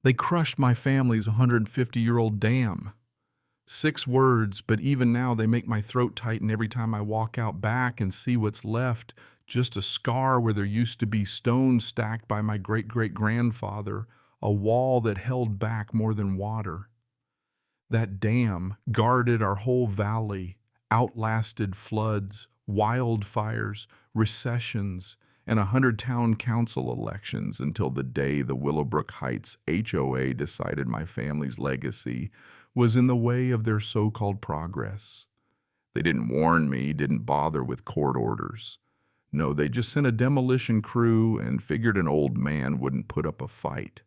They crushed my family's 150-year-old dam. 6 words, but even now they make my throat tighten every time I walk out back and see what's left, just a scar where there used to be stones stacked by my great-great-grandfather, a wall that held back more than water. That dam guarded our whole valley, outlasted floods, wildfires, recessions, and 100 town council elections until the day the Willowbrook Heights HOA decided my family's legacy was in the way of their so-called progress. They didn't warn me, didn't bother with court orders. No, they just sent a demolition crew and figured an old man wouldn't put up a fight.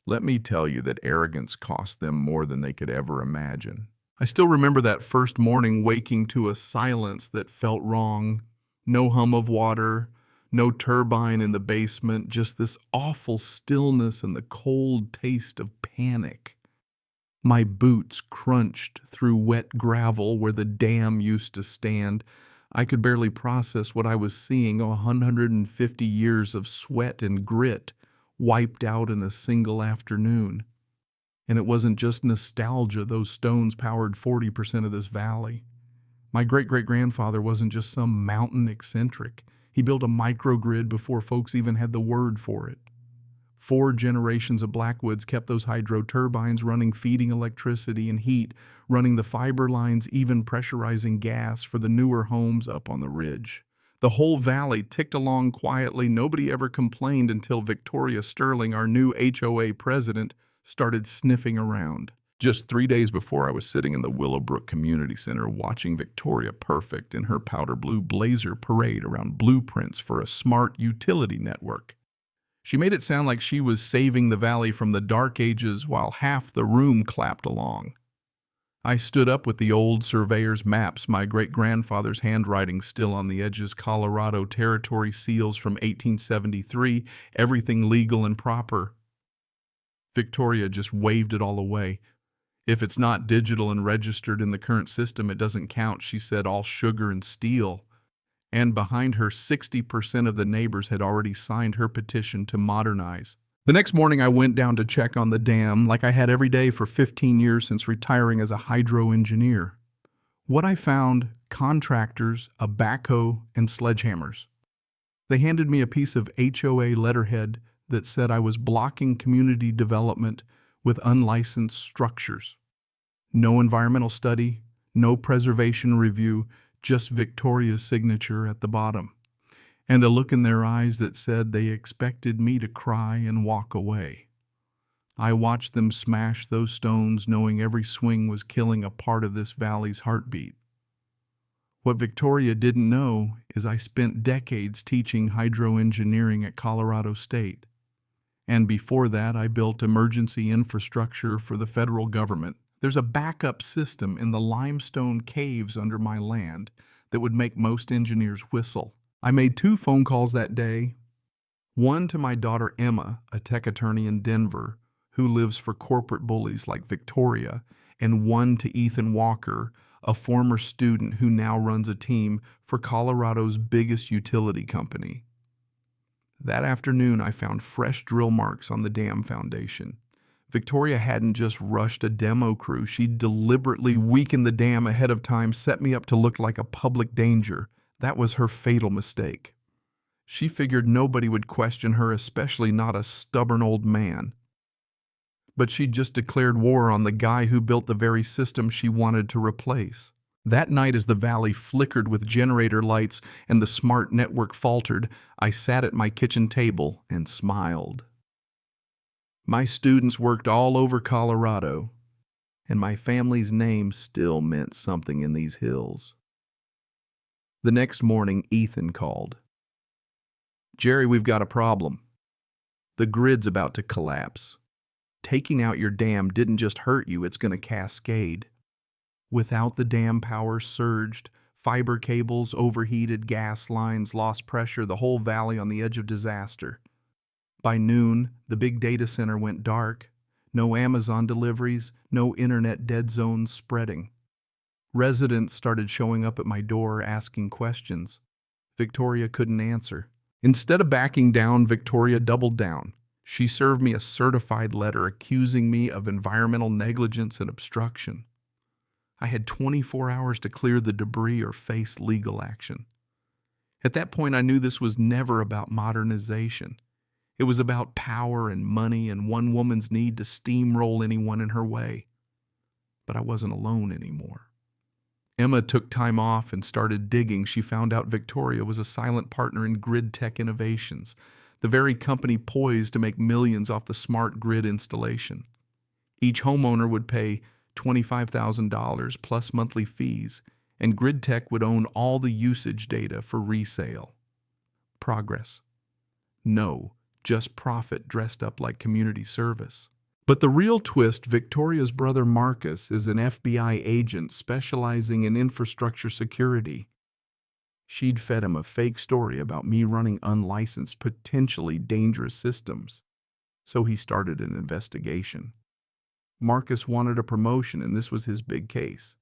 Let me tell you that arrogance cost them more than they could ever imagine. I still remember that first morning waking to a silence that felt wrong. No hum of water, no turbine in the basement, just this awful stillness and the cold taste of panic. My boots crunched through wet gravel where the dam used to stand. I could barely process what I was seeing, 150 years of sweat and grit wiped out in a single afternoon. And it wasn't just nostalgia, those stones powered 40% of this valley. My great-great-grandfather wasn't just some mountain eccentric. He built a microgrid before folks even had the word for it. 4 generations of Blackwoods kept those hydro turbines running, feeding electricity and heat, running the fiber lines, even pressurizing gas for the newer homes up on the ridge. The whole valley ticked along quietly. Nobody ever complained until Victoria Sterling, our new HOA president, started sniffing around. Just 3 days before, I was sitting in the Willowbrook Community Center watching Victoria Perfect in her powder blue blazer parade around blueprints for a smart utility network. She made it sound like she was saving the valley from the dark ages while half the room clapped along. I stood up with the old surveyor's maps, my great-grandfather's handwriting still on the edges, Colorado territory seals from 1873, everything legal and proper. Victoria just waved it all away. If it's not digital and registered in the current system, it doesn't count, she said, all sugar and steel. And behind her, 60% of the neighbors had already signed her petition to modernize. The next morning, I went down to check on the dam like I had every day for 15 years since retiring as a hydro engineer. What I found, contractors, a backhoe, and sledgehammers. They handed me a piece of HOA letterhead that said I was blocking community development with unlicensed structures. No environmental study, no preservation review, just Victoria's signature at the bottom, and a look in their eyes that said they expected me to cry and walk away. I watched them smash those stones, knowing every swing was killing a part of this valley's heartbeat. What Victoria didn't know is I spent decades teaching hydroengineering at Colorado State. And before that, I built emergency infrastructure for the federal government. There's a backup system in the limestone caves under my land that would make most engineers whistle. I made 2 phone calls that day. One to my daughter Emma, a tech attorney in Denver, who lives for corporate bullies like Victoria, and one to Ethan Walker, a former student who now runs a team for Colorado's biggest utility company. That afternoon, I found fresh drill marks on the dam foundation. Victoria hadn't just rushed a demo crew. She'd deliberately weakened the dam ahead of time, set me up to look like a public danger. That was her fatal mistake. She figured nobody would question her, especially not a stubborn old man. But she'd just declared war on the guy who built the very system she wanted to replace. That night, as the valley flickered with generator lights and the smart network faltered, I sat at my kitchen table and smiled. My students worked all over Colorado, and my family's name still meant something in these hills. The next morning, Ethan called. "Jerry, we've got a problem. The grid's about to collapse. Taking out your dam didn't just hurt you, it's going to cascade." Without the dam, power surged, fiber cables overheated, gas lines lost pressure, the whole valley on the edge of disaster. By noon, the big data center went dark. No Amazon deliveries, no internet dead zones spreading. Residents started showing up at my door asking questions. Victoria couldn't answer. Instead of backing down, Victoria doubled down. She served me a certified letter accusing me of environmental negligence and obstruction. I had 24 hours to clear the debris or face legal action. At that point, I knew this was never about modernization. It was about power and money and one woman's need to steamroll anyone in her way. But I wasn't alone anymore. Emma took time off and started digging. She found out Victoria was a silent partner in Grid Tech Innovations, the very company poised to make millions off the smart grid installation. Each homeowner would pay $25,000 plus monthly fees, and Grid Tech would own all the usage data for resale. Progress? No, just profit dressed up like community service. But the real twist, Victoria's brother Marcus is an FBI agent specializing in infrastructure security. She'd fed him a fake story about me running unlicensed, potentially dangerous systems. So he started an investigation. Marcus wanted a promotion, and this was his big case.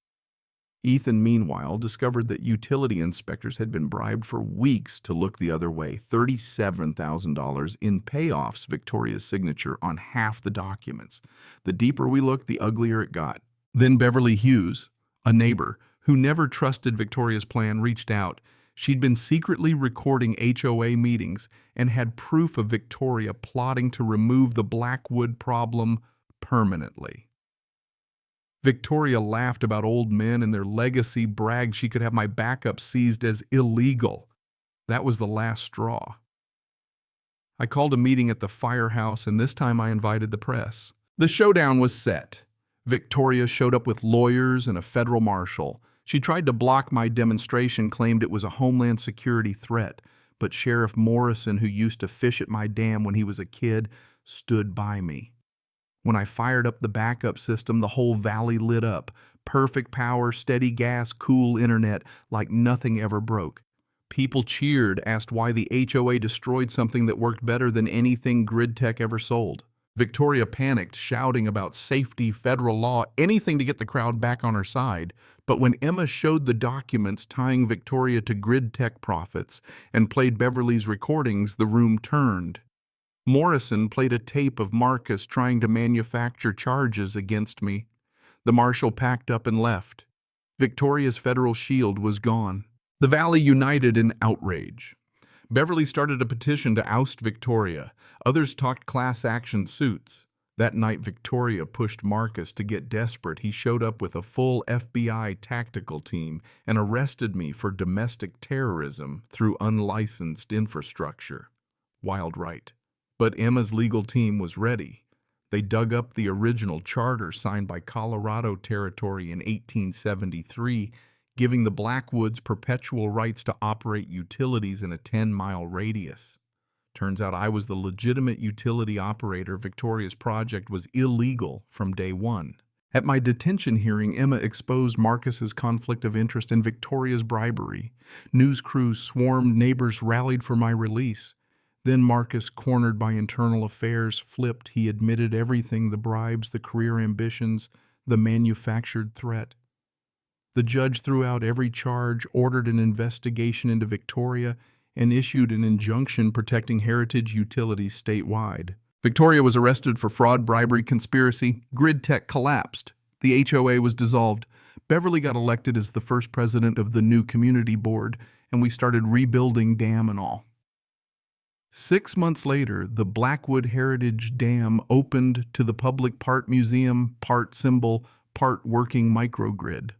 Ethan, meanwhile, discovered that utility inspectors had been bribed for weeks to look the other way. $37,000 in payoffs, Victoria's signature on half the documents. The deeper we looked, the uglier it got. Then Beverly Hughes, a neighbor who never trusted Victoria's plan, reached out. She'd been secretly recording HOA meetings and had proof of Victoria plotting to remove the Blackwood problem permanently. Victoria laughed about old men and their legacy, bragged she could have my backup seized as illegal. That was the last straw. I called a meeting at the firehouse, and this time I invited the press. The showdown was set. Victoria showed up with lawyers and a federal marshal. She tried to block my demonstration, claimed it was a Homeland Security threat, but Sheriff Morrison, who used to fish at my dam when he was a kid, stood by me. When I fired up the backup system, the whole valley lit up. Perfect power, steady gas, cool internet, like nothing ever broke. People cheered, asked why the HOA destroyed something that worked better than anything Grid Tech ever sold. Victoria panicked, shouting about safety, federal law, anything to get the crowd back on her side. But when Emma showed the documents tying Victoria to Grid Tech profits and played Beverly's recordings, the room turned. Morrison played a tape of Marcus trying to manufacture charges against me. The marshal packed up and left. Victoria's federal shield was gone. The Valley united in outrage. Beverly started a petition to oust Victoria. Others talked class action suits. That night, Victoria pushed Marcus to get desperate. He showed up with a full FBI tactical team and arrested me for domestic terrorism through unlicensed infrastructure. Wild right. But Emma's legal team was ready. They dug up the original charter signed by Colorado Territory in 1873, giving the Blackwoods perpetual rights to operate utilities in a 10-mile radius. Turns out I was the legitimate utility operator. Victoria's project was illegal from day one. At my detention hearing, Emma exposed Marcus's conflict of interest and Victoria's bribery. News crews swarmed, neighbors rallied for my release. Then Marcus, cornered by internal affairs, flipped. He admitted everything: the bribes, the career ambitions, the manufactured threat. The judge threw out every charge, ordered an investigation into Victoria, and issued an injunction protecting heritage utilities statewide. Victoria was arrested for fraud, bribery, conspiracy. Grid Tech collapsed. The HOA was dissolved. Beverly got elected as the first president of the new community board, and we started rebuilding dam and all. 6 months later, the Blackwood Heritage Dam opened to the public, part museum, part symbol, part working microgrid.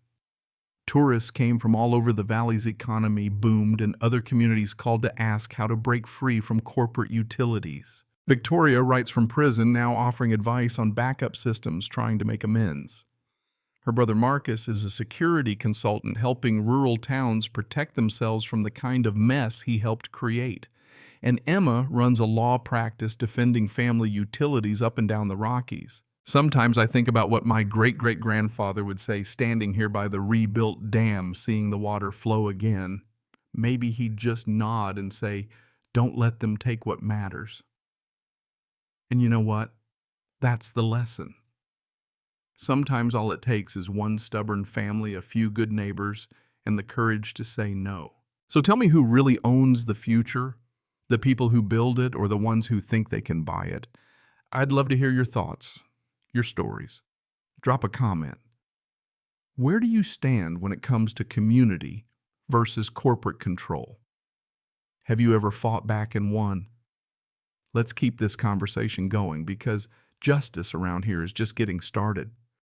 Tourists came from all over. The valley's economy boomed, and other communities called to ask how to break free from corporate utilities. Victoria writes from prison, now offering advice on backup systems, trying to make amends. Her brother Marcus is a security consultant helping rural towns protect themselves from the kind of mess he helped create. And Emma runs a law practice defending family utilities up and down the Rockies. Sometimes I think about what my great-great-grandfather would say standing here by the rebuilt dam, seeing the water flow again. Maybe he'd just nod and say, "Don't let them take what matters." And you know what? That's the lesson. Sometimes all it takes is one stubborn family, a few good neighbors, and the courage to say no. So tell me, who really owns the future? The people who build it, or the ones who think they can buy it? I'd love to hear your thoughts, your stories. Drop a comment. Where do you stand when it comes to community versus corporate control? Have you ever fought back and won? Let's keep this conversation going because justice around here is just getting started.